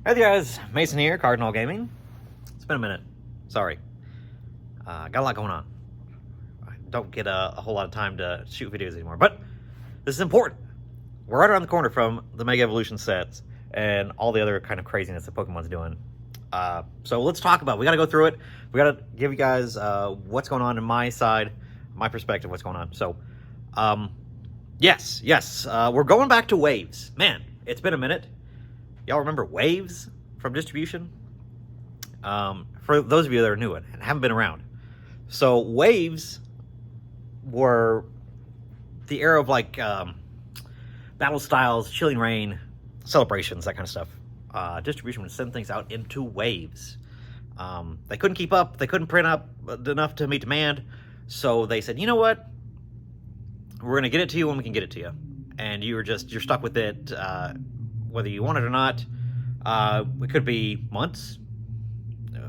Hey there guys, Mason here, Cardinal Gaming. It's been a minute. Sorry. Got a lot going on. I don't get a whole lot of time to shoot videos anymore, but this is important. We're right around the corner from the Mega Evolution sets and all the other kind of craziness that Pokemon's doing. So let's talk about it. We got to go through it. We got to give you guys what's going on my side, my perspective, what's going on. So, yes, we're going back to waves. Man, it's been a minute. Y'all remember waves from distribution? For those of you that are new and haven't been around. So waves were the era of like battle styles, chilling rain, celebrations, that kind of stuff. Distribution would send things out into waves. They couldn't keep up. They couldn't print up enough to meet demand. So they said, you know what? We're going to get it to you when we can get it to you. And you're stuck with it, whether you want it or not. It could be months,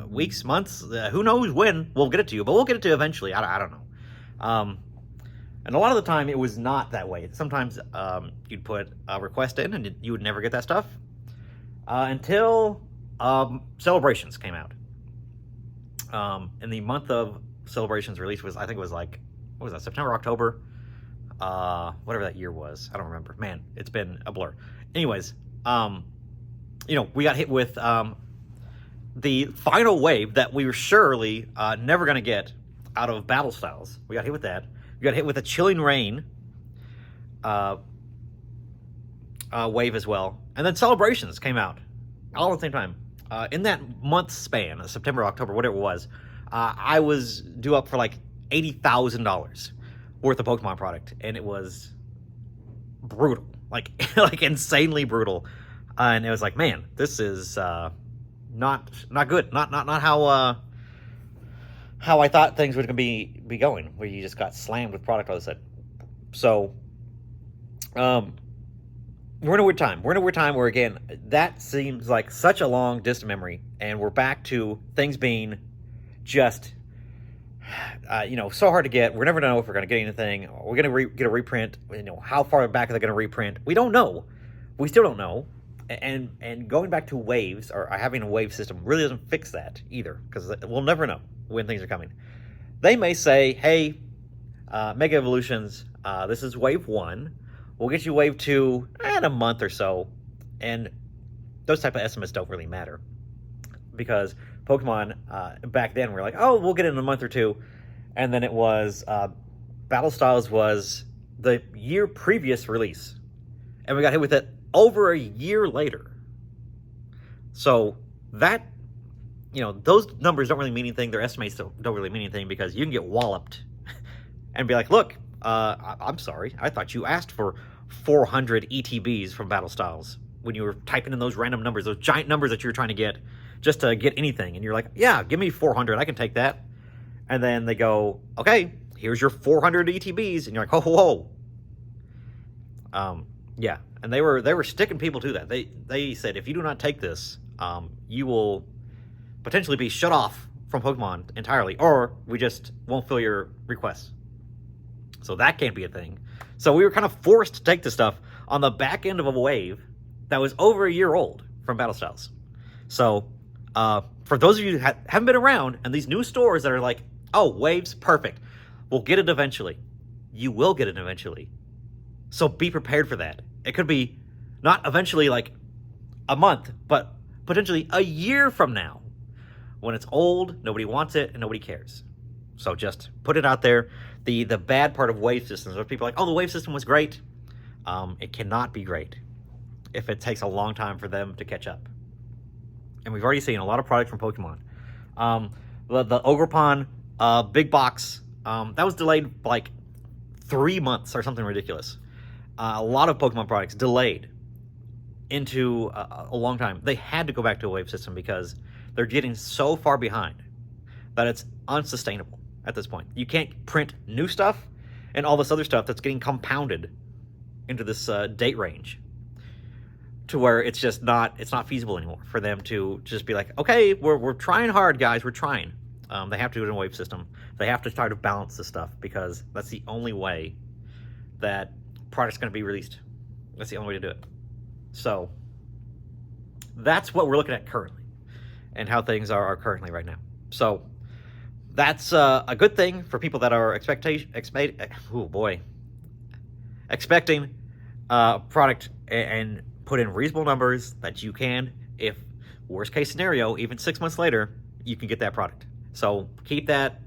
weeks, months. Who knows when we'll get it to you, but we'll get it to you eventually. I don't know. And a lot of the time, it was not that way. Sometimes you'd put a request in, and you would never get that stuff until Celebrations came out. In the month of Celebrations release was, I think it was like, what was that, September, October? Whatever that year was. I don't remember. Man, it's been a blur. Anyways, you know, we got hit with the final wave that we were surely never going to get out of battle styles. We got hit with that. We got hit with a chilling rain wave as well. And then Celebrations came out all at the same time. In that month span, September, October, whatever it was, I was due up for like $80,000 worth of Pokemon product. And it was brutal, like insanely brutal. And it was like, man, this is not good. Not how I thought things were going to be going, where you just got slammed with product all of a sudden. So, we're in a weird time. We're in a weird time where, again, that seems like such a long, distant memory, and we're back to things being just, you know, so hard to get. We're never going to know if we're going to get anything. We're going to get a reprint. You know, how far back are they going to reprint? We don't know. We still don't know. And going back to waves, or having a wave system, really doesn't fix that either, because we'll never know when things are coming. They may say, hey, Mega Evolutions, this is wave 1. We'll get you wave 2 in a month or so. And those type of estimates don't really matter, because Pokemon back then were like, oh, we'll get it in a month or two. And then it was Battle Styles was the year previous release, and we got hit with it over a year later. So that, you know, those numbers don't really mean anything. Their estimates don't really mean anything, because you can get walloped and be like, look, I'm sorry, I thought you asked for 400 ETBs from Battle Styles when you were typing in those random numbers, those giant numbers that you were trying to get just to get anything. And you're like, yeah, give me 400, I can take that. And then they go, okay, here's your 400 ETBs. And you're like, oh, whoa. Yeah, and they were sticking people to that. They said, if you do not take this, you will potentially be shut off from Pokemon entirely, or we just won't fill your requests. So that can't be a thing. So we were kind of forced to take this stuff on the back end of a wave that was over a year old from Battle Styles. So for those of you who haven't been around, and these new stores that are like, oh, waves, perfect, we'll get it eventually. You will get it eventually. So be prepared for that. It could be not eventually like a month, but potentially a year from now, when it's old, nobody wants it, and nobody cares. So just put it out there. The bad part of wave systems, where people are like, oh, the wave system was great. It cannot be great if it takes a long time for them to catch up. And we've already seen a lot of products from Pokemon. The Ogerpon big box, that was delayed like 3 months or something ridiculous. A lot of Pokemon products delayed into a long time. They had to go back to a wave system because they're getting so far behind that it's unsustainable at this point. You can't print new stuff and all this other stuff that's getting compounded into this date range, to where it's just not feasible anymore for them to just be like, okay, we're trying hard, guys, we're trying. They have to do it in a wave system. They have to try to balance this stuff, because that's the only way that product's going to be released. That's the only way to do it. So That's what we're looking at currently, and how things are currently right now. So that's a good thing for people that are expecting product and put in reasonable numbers that you can, if worst case scenario, even 6 months later, you can get that product. So keep that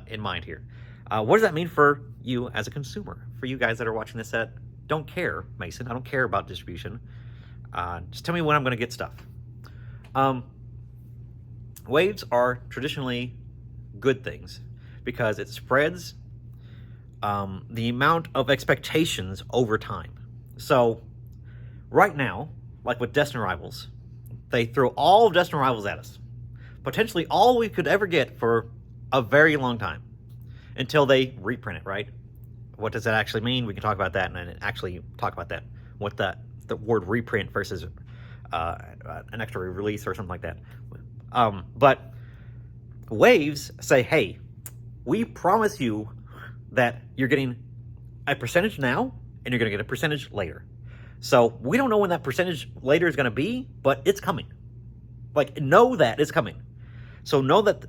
in mind here. What does that mean for you as a consumer? For you guys that are watching this that don't care, Mason, I don't care about distribution. Just tell me when I'm going to get stuff. Waves are traditionally good things because it spreads the amount of expectations over time. So right now, like with Destined Rivals, they throw all of Destined Rivals at us. Potentially all we could ever get for a very long time until they reprint it, right? What does that actually mean? We can talk about that and then actually talk about that. What the word reprint versus an extra release or something like that. But Waves say, hey, we promise you that you're getting a percentage now and you're going to get a percentage later. So we don't know when that percentage later is going to be, but it's coming. Like, know that it's coming. So know that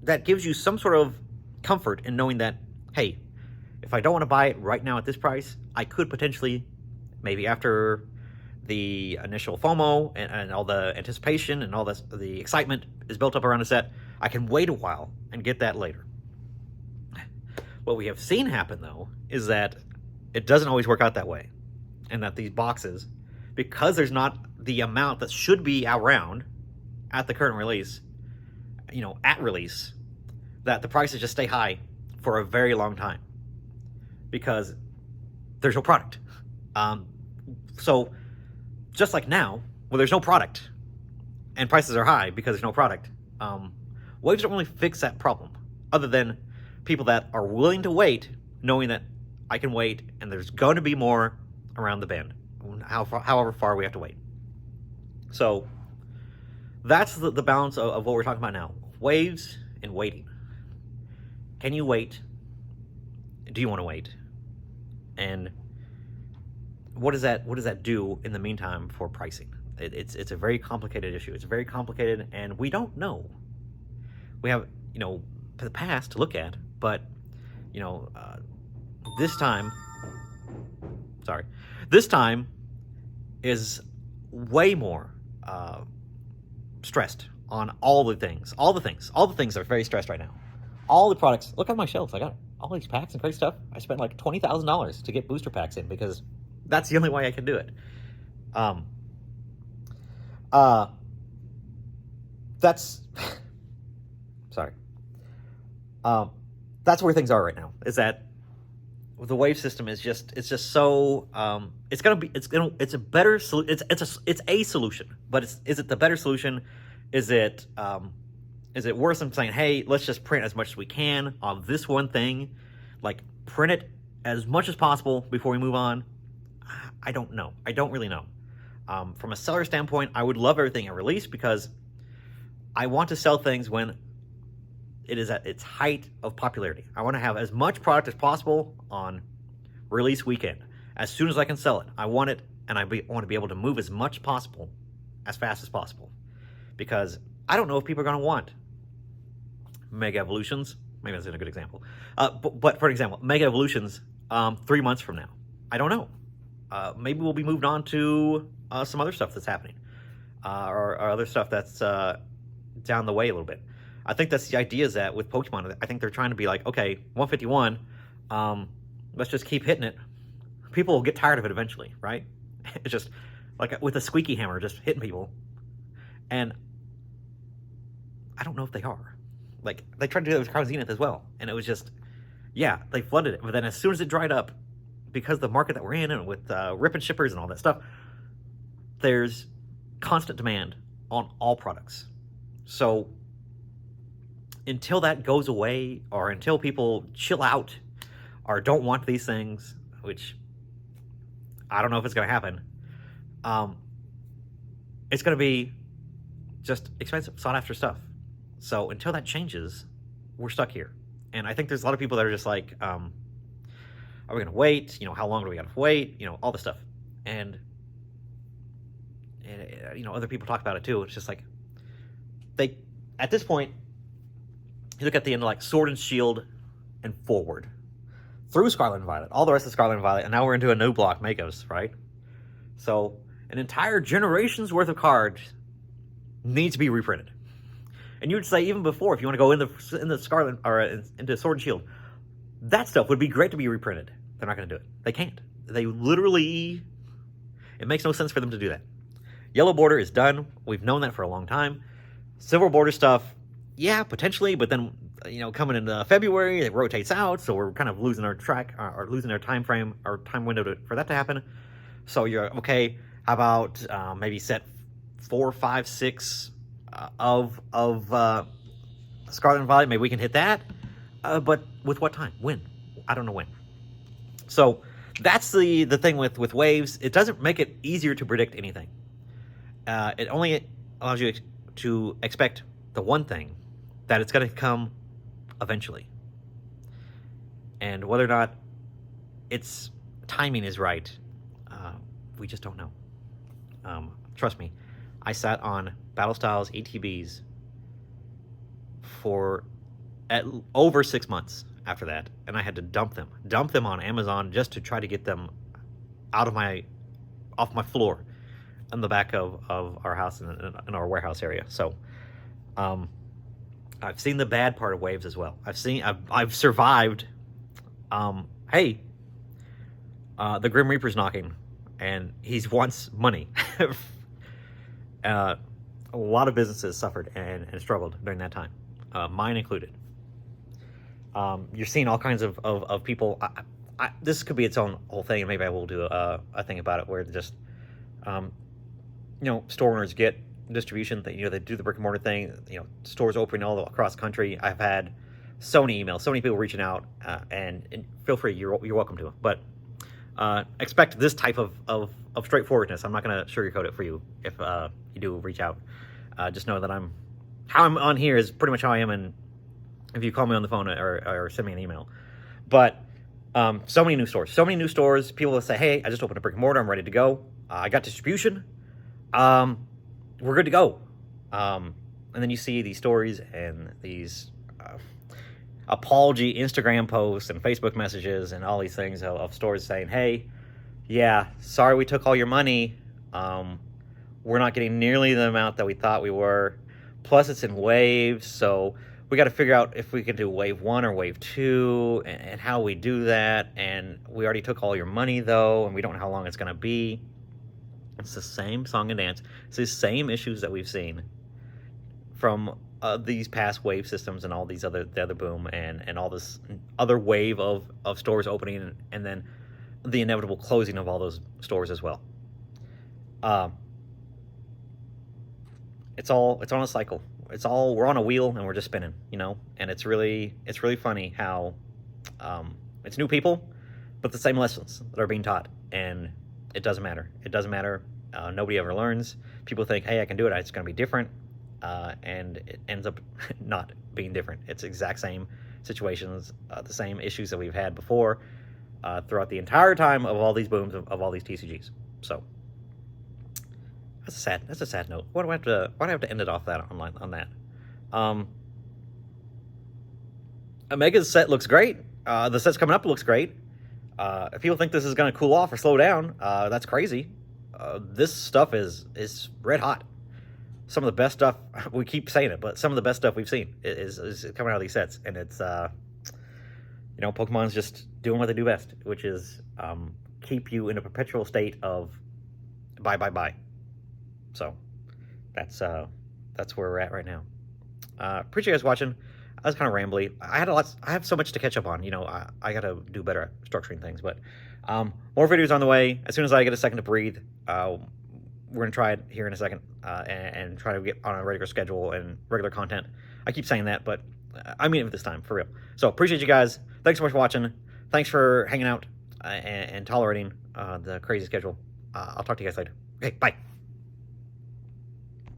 that gives you some sort of comfort in knowing that, hey, if I don't want to buy it right now at this price, I could potentially, maybe after the initial FOMO and all the anticipation and all this, the excitement is built up around the set, I can wait a while and get that later. What we have seen happen, though, is that it doesn't always work out that way. And that these boxes, because there's not the amount that should be around at the current release, at release, that the prices just stay high for a very long time because there's no product. So just like now, well, there's no product and prices are high because there's no product. Waves don't really fix that problem, other than people that are willing to wait, knowing that I can wait and there's going to be more around the bend, however far we have to wait. So that's the balance of what we're talking about now. Waves and waiting. Can you wait? Do you want to wait? And what does that do in the meantime for pricing? It's a very complicated issue. It's very complicated, and we don't know. We have the past to look at, but this time is way more stressed on all the things. All the things are very stressed right now. All the products. Look at my shelves. I got all these packs and crazy stuff. I spent like $20,000 to get booster packs in because that's the only way I can do it. That's sorry. That's where things are right now. Is that the wave system is just so it's a better solution. It's a solution, but is it the better solution? Is it worse than saying, hey, let's just print as much as we can on this one thing, like print it as much as possible before we move on? I don't know. I don't really know. From a seller standpoint, I would love everything at release because I want to sell things when it is at its height of popularity. I want to have as much product as possible on release weekend. As soon as I can sell it, I want it, and I want to be able to move as much possible, as fast as possible. Because I don't know if people are going to want Mega Evolutions. Maybe that's a good example. But for example, Mega Evolutions 3 months from now. I don't know. Maybe we'll be moved on to some other stuff that's happening. Or other stuff that's down the way a little bit. I think that's the idea, is that with Pokemon, I think they're trying to be like, okay, 151, let's just keep hitting it. People will get tired of it eventually, right? It's just like with a squeaky hammer, just hitting people. And I don't know if they are. Like, they tried to do that with Crown Zenith as well. And it was just, yeah, they flooded it. But then as soon as it dried up, because of the market that we're in and with rip and shippers and all that stuff, there's constant demand on all products. So until that goes away, or until people chill out or don't want these things, which I don't know if it's going to happen, it's going to be just expensive, sought after stuff. So until that changes, we're stuck here. And I think there's a lot of people that are just like, are we going to wait? How long do we got to wait? All this stuff. And other people talk about it too. It's just like they, at this point, you look at the end of like Sword and Shield and forward through Scarlet and Violet, all the rest of Scarlet and Violet, and now we're into a new block, Makos, right? So an entire generation's worth of cards needs to be reprinted. And you'd say even before, if you want to go in the Scarlet or into Sword and Shield, that stuff would be great to be reprinted. They're not going to do it. They can't. They literally, it makes no sense for them to do that. Yellow border is done. We've known that for a long time. Silver border stuff, yeah, potentially, but then, coming into February, it rotates out, so we're kind of losing our track, or losing our time frame, our time window for that to happen. So you're, okay, how about maybe set 4, 5, 6 of Scarlet and Violet? Maybe we can hit that, but with what time? When? I don't know when. So that's the thing with waves. It doesn't make it easier to predict anything. It only allows you to expect the one thing, that it's going to come eventually. And whether or not its timing is right, we just don't know. Trust me, I sat on Battle Styles ATBs for over 6 months after that, and I had to dump them on Amazon just to try to get them off my floor in the back of our house in our warehouse area. So I've seen the bad part of waves as well. I've survived. The Grim Reaper's knocking, and he wants money. A lot of businesses suffered and struggled during that time, mine included. You're seeing all kinds of people. This could be its own whole thing, and maybe I will do a thing about it where just, store owners get distribution. They do the brick and mortar thing. Stores opening all across the country. I've had so many emails, so many people reaching out, and feel free. You're welcome to. But expect this type of straightforwardness. I'm not going to sugarcoat it for you if you do reach out. Just know that how I'm on here is pretty much how I am, and if you call me on the phone or send me an email. But so many new stores, people will say, hey, I just opened a brick and mortar, I'm ready to go. I got distribution. We're good to go. And then you see these stories and these apology Instagram posts and Facebook messages and all these things of stores saying, hey, yeah, sorry we took all your money. We're not getting nearly the amount that we thought we were. Plus it's in waves, so we got to figure out if we can do wave 1 or wave 2 and how we do that. And we already took all your money though, and we don't know how long it's going to be. It's the same song and dance. It's the same issues that we've seen from these past wave systems and all these the other boom and all this other wave of stores opening and then the inevitable closing of all those stores as well. It's on a cycle. We're on a wheel and we're just spinning, and it's really funny how it's new people, but the same lessons that are being taught, and it doesn't matter. Nobody ever learns. People think, hey, I can do it. It's going to be different. And it ends up not being different. It's exact same situations, the same issues that we've had before throughout the entire time of all these booms, of all these TCGs. So that's a sad note. Why do I have to end it off on that? Omega's set looks great. The set's coming up looks great. If people think this is going to cool off or slow down, that's crazy. This stuff is red hot. Some of the best stuff, we keep saying it, but some of the best stuff we've seen is coming out of these sets. And it's, Pokemon's just doing what they do best, which is keep you in a perpetual state of buy. So that's where we're at right now. Appreciate you guys watching. I was kind of rambly. I have so much to catch up on. I got to do better at structuring things. But more videos on the way. As soon as I get a second to breathe, we're going to try it here in a second and try to get on a regular schedule and regular content. I keep saying that, but I mean it this time, for real. So appreciate you guys. Thanks so much for watching. Thanks for hanging out and tolerating the crazy schedule. I'll talk to you guys later. Okay, bye.